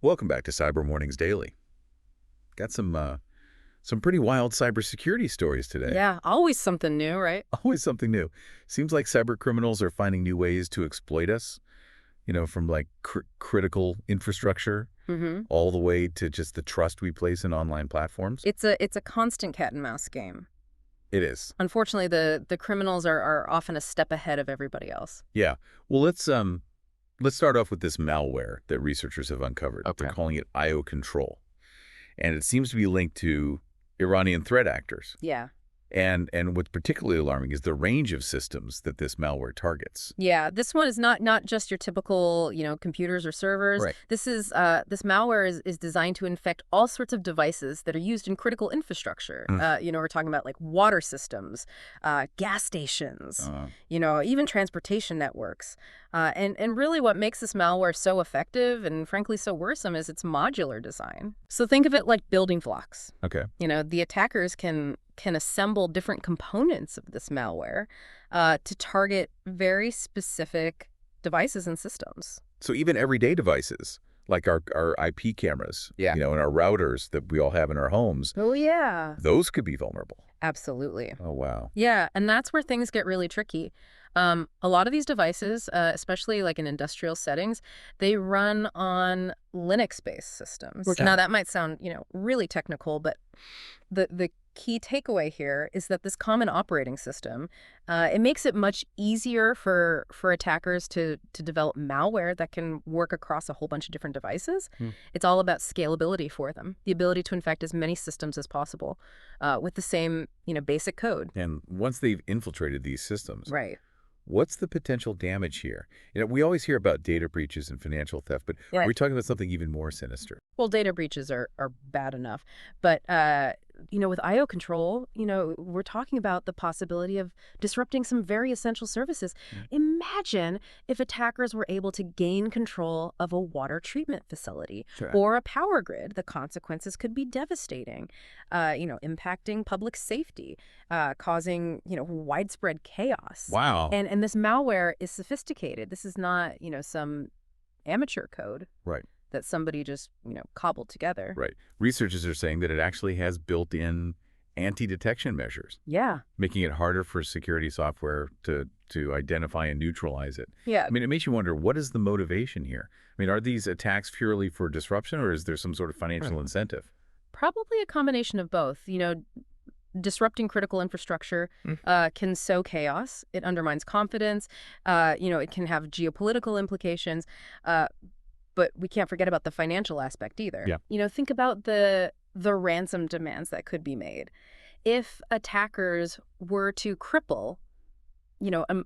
Welcome back to Cyber Mornings Daily. Got some pretty wild cybersecurity stories today. Yeah, always something new, right? Always something new. Seems like cyber criminals are finding new ways to exploit us, from like critical infrastructure hmm all the way to just the trust we place in online platforms. It's a constant cat and mouse game. It is. Unfortunately, the criminals are often a step ahead of everybody else. Yeah. Well, let's start off with this malware that researchers have uncovered. They're Okay. calling it IO Control, and it seems to be linked to Iranian threat actors. Yeah. And what's particularly alarming is the range of systems that this malware targets. Yeah, this one is not just your typical, computers or servers. Right. This malware is designed to infect all sorts of devices that are used in critical infrastructure. Mm. We're talking about like water systems, gas stations, Uh, even transportation networks. And really what makes this malware so effective and frankly so worrisome is its modular design. So think of it like building blocks. okay. The attackers can assemble different components of this malware to target very specific devices and systems. So even everyday devices, like our IP cameras, Yeah. and our routers that we all have in our homes, Oh, yeah. those could be vulnerable. Absolutely. Oh, wow. Yeah, and that's where things get really tricky. A lot of these devices, especially like in industrial settings, they run on Linux-based systems. Okay. Now, that might sound, really technical, but the key takeaway here is that this common operating system, it makes it much easier for attackers to develop malware that can work across a whole bunch of different devices. Hmm. It's all about scalability for them, the ability to infect as many systems as possible with the same, basic code. And once they've infiltrated these systems, Right. what's the potential damage here? We always hear about data breaches and financial theft, but Right. we're talking about something even more sinister. Well, data breaches are bad enough. But, with IO control, we're talking about the possibility of disrupting some very essential services. Mm. Imagine if attackers were able to gain control of a water treatment facility Sure. or a power grid. The consequences could be devastating, impacting public safety, causing, widespread chaos. Wow. And this malware is sophisticated. This is not, some amateur code Right. that somebody just, cobbled together. Right. Researchers are saying that it actually has built-in anti-detection measures, Yeah. making it harder for security software to identify and neutralize it. Yeah. I mean, it makes you wonder, what is the motivation here? I mean, are these attacks purely for disruption, or is there some sort of financial incentive? Probably a combination of both. Disrupting critical infrastructure Mm. can sow chaos. It undermines confidence. It can have geopolitical implications. But we can't forget about the financial aspect either. Yeah. Think about the ransom demands that could be made. If attackers were to cripple,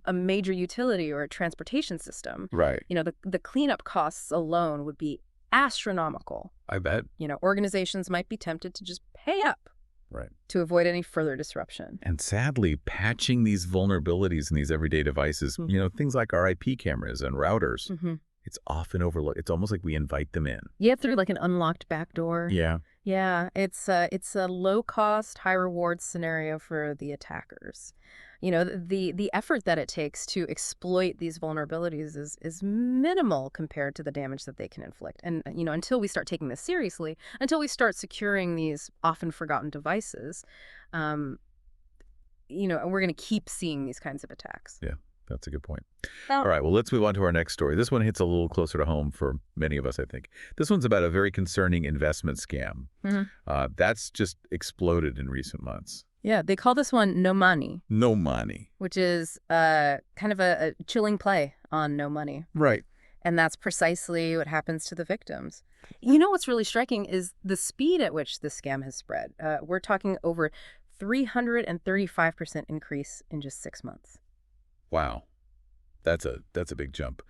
a major utility or a transportation system, Right. the cleanup costs alone would be astronomical. I bet. Organizations might be tempted to just pay up Right. to avoid any further disruption. And sadly, patching these vulnerabilities in these everyday devices, things like our IP cameras and routers, Mm-hmm. it's often overlooked. It's almost like we invite them in. Yeah, through like an unlocked back door. Yeah. Yeah, it's a low-cost, high-reward scenario for the attackers. The effort that it takes to exploit these vulnerabilities is minimal compared to the damage that they can inflict. And, until we start taking this seriously, until we start securing these often forgotten devices, we're going to keep seeing these kinds of attacks. Yeah. That's a good point. Well, All right, well, let's move on to our next story. This one hits a little closer to home for many of us, I think. This one's about a very concerning investment scam. Mhm. That's just exploded in recent months. Yeah, they call this one No Money, No money. which is kind of a chilling play on no money. Right. And that's precisely what happens to the victims. What's really striking is the speed at which this scam has spread. We're talking over 335% increase in just 6 months. Wow. That's a big jump.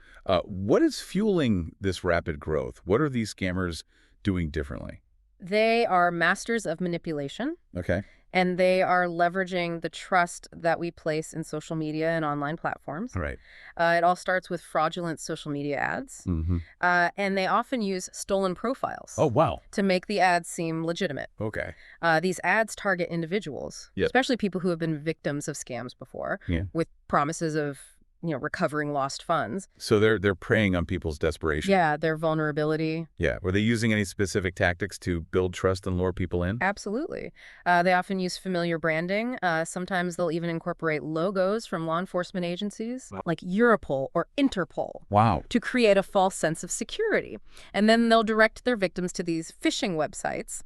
What is fueling this rapid growth? What are these scammers doing differently? They are masters of manipulation, Okay. and they are leveraging the trust that we place in social media and online platforms. All right. It all starts with fraudulent social media ads, Mm-hmm. and they often use stolen profiles Oh, wow. to make the ads seem legitimate. Okay. These ads target individuals, Yep. especially people who have been victims of scams before, Yeah. with promises of recovering lost funds. So they're preying on people's desperation. Yeah, their vulnerability. Yeah. Were they using any specific tactics to build trust and lure people in? Absolutely. They often use familiar branding. Sometimes they'll even incorporate logos from law enforcement agencies like Europol or Interpol Wow. to create a false sense of security. And then they'll direct their victims to these phishing websites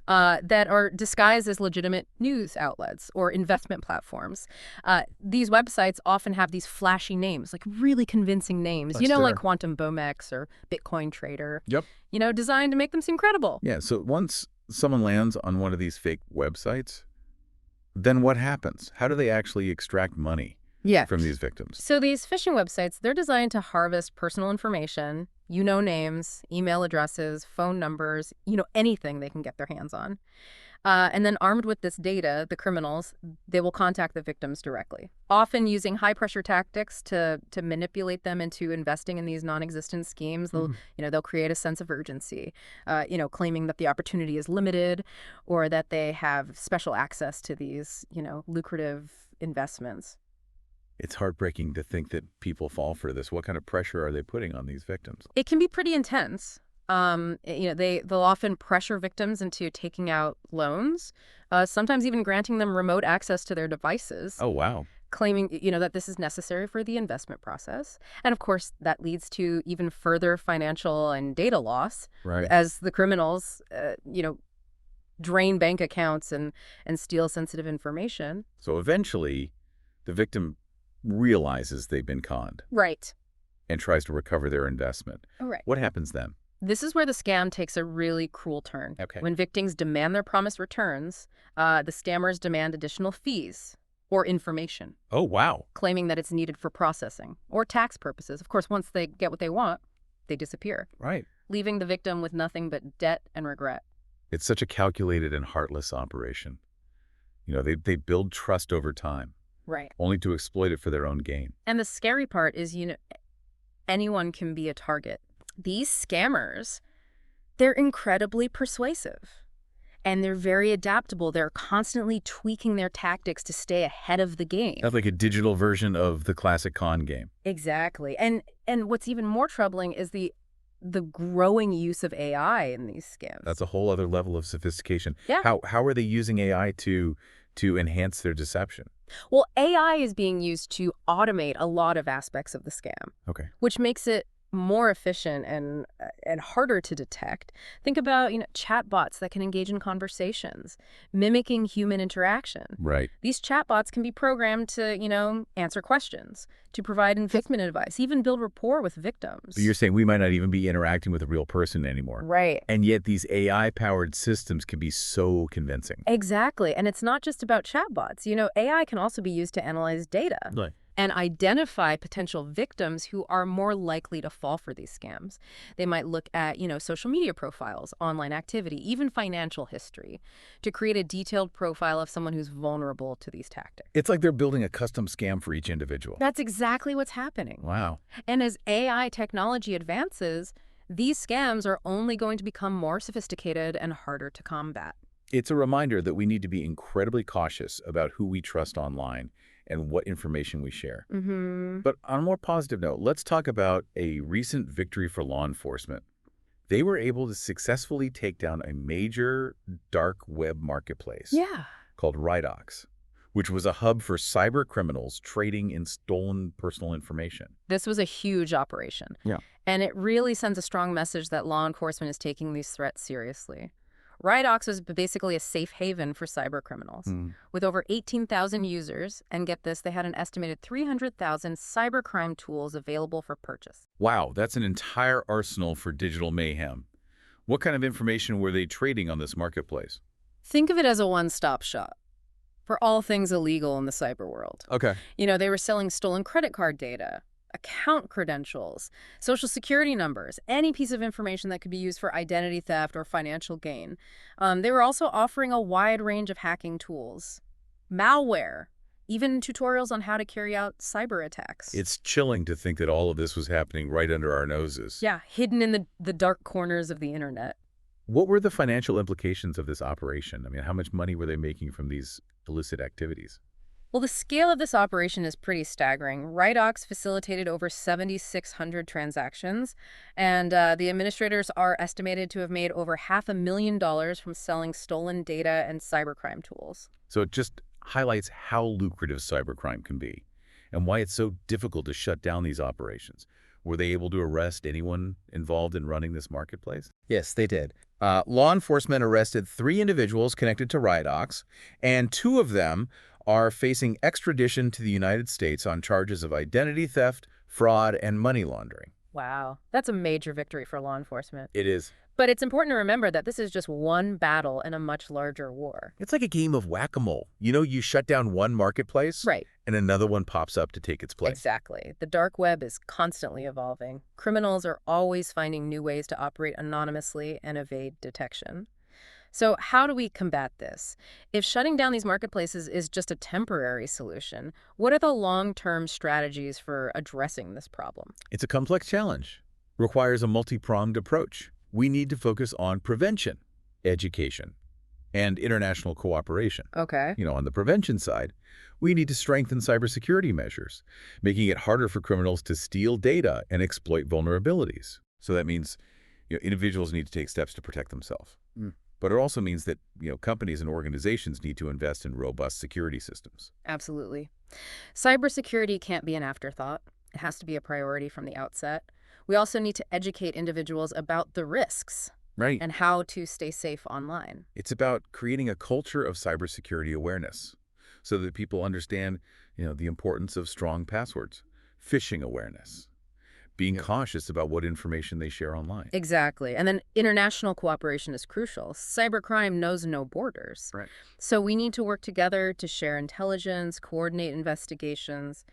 that are disguised as legitimate news outlets or investment platforms. These websites often have these flashy names, like really convincing names, like Quantum Bomex or Bitcoin Trader, Yep. designed to make them seem credible. Yeah. So once someone lands on one of these fake websites, then what happens? How do they actually extract money from these victims? So these phishing websites, they're designed to harvest personal information, names, email addresses, phone numbers, anything they can get their hands on. And then armed with this data, the criminals, they will contact the victims directly, often using high-pressure tactics to manipulate them into investing in these non-existent schemes. They'll create a sense of urgency, claiming that the opportunity is limited or that they have special access to these, lucrative investments. It's heartbreaking to think that people fall for this. What kind of pressure are they putting on these victims? It can be pretty intense. They'll often pressure victims into taking out loans, sometimes even granting them remote access to their devices. Oh, wow. Claiming, that this is necessary for the investment process. And of course, that leads to even further financial and data loss as the criminals, drain bank accounts and steal sensitive information. So eventually, the victim realizes they've been conned. Right. And tries to recover their investment. Oh, right. What happens then? This is where the scam takes a really cruel turn. Okay. When victims demand their promised returns, the scammers demand additional fees or information. Oh, wow. Claiming that it's needed for processing or tax purposes. Of course, once they get what they want, they disappear. Right. Leaving the victim with nothing but debt and regret. It's such a calculated and heartless operation. They build trust over time. Right. Only to exploit it for their own gain. And the scary part is, anyone can be a target. These scammers, they're incredibly persuasive. And they're very adaptable. They're constantly tweaking their tactics to stay ahead of the game. That's like a digital version of the classic con game. Exactly. And what's even more troubling is the growing use of AI in these scams. That's a whole other level of sophistication. Yeah. How are they using AI to enhance their deception? Well, AI is being used to automate a lot of aspects of the scam. Okay. Which makes it more efficient and harder to detect. Think about, chatbots that can engage in conversations, mimicking human interaction. Right. These chatbots can be programmed to, answer questions, to provide investment advice, even build rapport with victims. But you're saying we might not even be interacting with a real person anymore. Right. And yet these AI-powered systems can be so convincing. Exactly. And it's not just about chatbots. AI can also be used to analyze data. Right. And identify potential victims who are more likely to fall for these scams. They might look at, social media profiles, online activity, even financial history, to create a detailed profile of someone who's vulnerable to these tactics. It's like they're building a custom scam for each individual. That's exactly what's happening. Wow. And as AI technology advances, these scams are only going to become more sophisticated and harder to combat. It's a reminder that we need to be incredibly cautious about who we trust online and what information we share. Mm-hmm. But on a more positive note, let's talk about a recent victory for law enforcement. They were able to successfully take down a major dark web marketplace called Ridox, which was a hub for cyber criminals trading in stolen personal information. This was a huge operation. Yeah. And it really sends a strong message that law enforcement is taking these threats seriously. Ridox was basically a safe haven for cyber criminals. With over 18,000 users, and get this, they had an estimated 300,000 cybercrime tools available for purchase. Wow, that's an entire arsenal for digital mayhem. What kind of information were they trading on this marketplace? Think of it as a one-stop shop for all things illegal in the cyber world. Okay. They were selling stolen credit card data, account credentials, social security numbers, any piece of information that could be used for identity theft or financial gain. They were also offering a wide range of hacking tools, malware, even tutorials on how to carry out cyber attacks. It's chilling to think that all of this was happening right under our noses. Yeah, hidden in the dark corners of the internet. What were the financial implications of this operation? I mean, how much money were they making from these illicit activities? Well, the scale of this operation is pretty staggering. Ridox facilitated over 7,600 transactions, and the administrators are estimated to have made over $500,000 from selling stolen data and cybercrime tools. So it just highlights how lucrative cybercrime can be and why it's so difficult to shut down these operations. Were they able to arrest anyone involved in running this marketplace? Yes, they did. Law enforcement arrested 3 individuals connected to Ridox, and 2 of them are facing extradition to the United States on charges of identity theft, fraud, and money laundering. Wow, that's a major victory for law enforcement. It is. But it's important to remember that this is just one battle in a much larger war. It's like a game of whack-a-mole. You know, you shut down one marketplace, Right. and another one pops up to take its place. Exactly. The dark web is constantly evolving. Criminals are always finding new ways to operate anonymously and evade detection. So how do we combat this? If shutting down these marketplaces is just a temporary solution, what are the long-term strategies for addressing this problem? It's a complex challenge. Requires a multi-pronged approach. We need to focus on prevention, education, and international cooperation. Okay. On the prevention side, we need to strengthen cybersecurity measures, making it harder for criminals to steal data and exploit vulnerabilities. So that means individuals need to take steps to protect themselves. But it also means that companies and organizations need to invest in robust security systems. Absolutely. Cybersecurity can't be an afterthought. It has to be a priority from the outset. We also need to educate individuals about the risks. Right. And how to stay safe online. It's about creating a culture of cybersecurity awareness so that people understand, the importance of strong passwords, phishing awareness, being cautious about what information they share online. Exactly. And then international cooperation is crucial. Cybercrime knows no borders. Right. So we need to work together to share intelligence, coordinate investigations,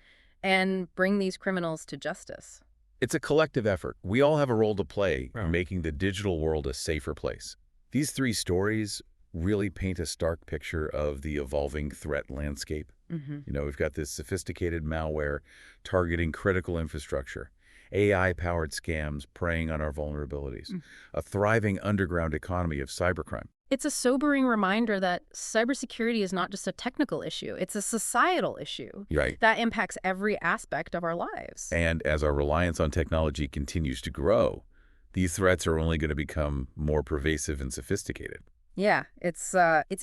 and bring these criminals to justice. It's a collective effort. We all have a role to play in making the digital world a safer place. These 3 stories really paint a stark picture of the evolving threat landscape. We've got this sophisticated malware targeting critical infrastructure, AI-powered scams preying on our vulnerabilities, a thriving underground economy of cybercrime. It's a sobering reminder that cybersecurity is not just a technical issue. It's a societal issue that impacts every aspect of our lives. And as our reliance on technology continues to grow, these threats are only going to become more pervasive and sophisticated. Yeah, it's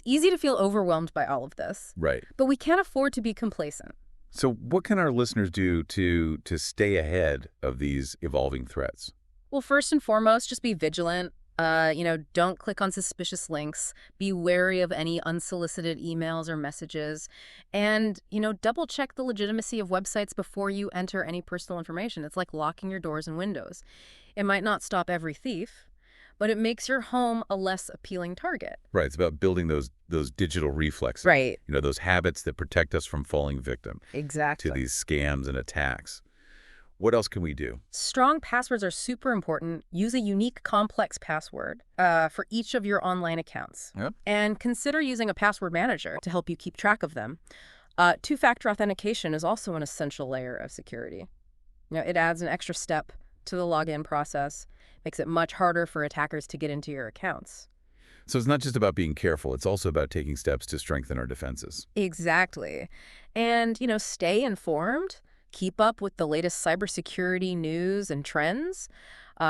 easy to feel overwhelmed by all of this. Right. But we can't afford to be complacent. So what can our listeners do to stay ahead of these evolving threats? Well, first and foremost, just be vigilant. Don't click on suspicious links. Be wary of any unsolicited emails or messages. And, double check the legitimacy of websites before you enter any personal information. It's like locking your doors and windows. It might not stop every thief, but it makes your home a less appealing target. Right. It's about building those digital reflexes. Right. Those habits that protect us from falling victim Exactly. to these scams and attacks. What else can we do? Strong passwords are super important. Use a unique, complex password for each of your online accounts. Yep. And consider using a password manager to help you keep track of them. 2-factor authentication is also an essential layer of security. It adds an extra step to the login process, makes it much harder for attackers to get into your accounts. So it's not just about being careful. It's also about taking steps to strengthen our defenses. Exactly. And, stay informed. Keep up with the latest cybersecurity news and trends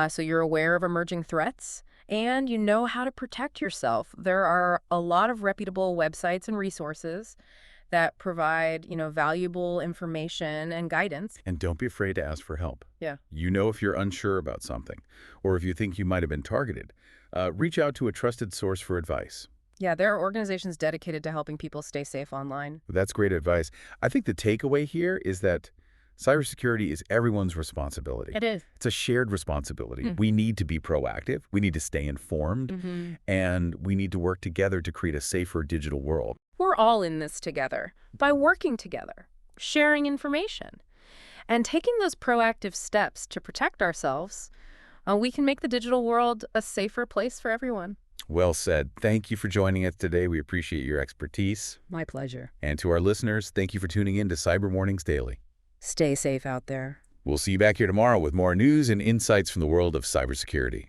so you're aware of emerging threats and you know how to protect yourself. There are a lot of reputable websites and resources that provide, valuable information and guidance. And don't be afraid to ask for help. Yeah. If you're unsure about something or if you think you might have been targeted, reach out to a trusted source for advice. Yeah, there are organizations dedicated to helping people stay safe online. That's great advice. I think the takeaway here is that cybersecurity is everyone's responsibility. It is. It's a shared responsibility. We need to be proactive. We need to stay informed. And we need to work together to create a safer digital world. We're all in this together by working together, sharing information, and taking those proactive steps to protect ourselves. We can make the digital world a safer place for everyone. Well said. Thank you for joining us today. We appreciate your expertise. My pleasure. And to our listeners, thank you for tuning in to Cyber Mornings Daily. Stay safe out there. We'll see you back here tomorrow with more news and insights from the world of cybersecurity.